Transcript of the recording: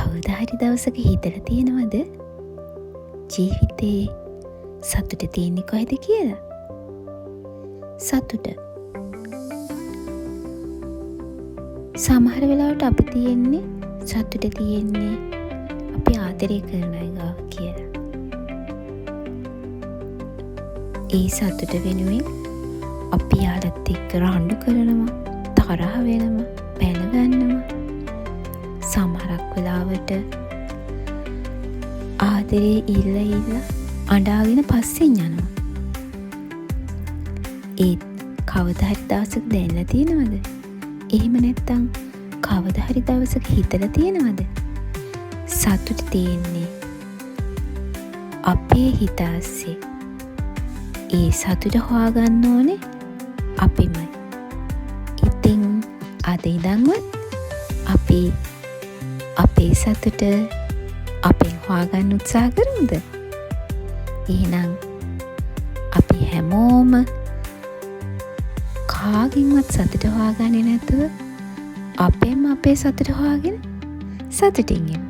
කවදා හරි දවසක හිතලා තියෙනවද ජීවිතේ සතුට තියෙන්නේ කොහෙද කියලා? සතුට සමහර වෙලාවට අපි තියෙන්නේ සතුට තියෙන්නේ අපි ආදරය කරන අය ගාව කියලා. ඒ සතුට වෙනුවෙන් අපි යාළුවත් එක්ක රණ්ඩු කරනවා, තරහ වෙනවා, පැන ගන්නවා. සමහරක් වෙලාවට ආදරේ ඉල්ල අඬාගෙන පස්සෙන් යනවා. ඒත් කවදා හරි දවසක දැනලා තියෙනවද? එහෙම නැත්තම් කවදා හරි දවසක හිතලා තියෙනවද? සතුට තියෙන්නේ අපේ හිත ඇස්සේ. ඒ සතුට හොයාගන්න ඕනේ අපිමයි. ඉතින් අද ඉඳන්වත් අපි අපේ සතුට අපෙන් හොයාගන්න උත්සාහ කරමුද? එහෙනම් අපි හැමෝම කාගෙන්වත් සතුට හොයාගන්නේ නැතුව අපෙන්ම අපේ සතුට හොයාගෙන සතුටින් ඉමු.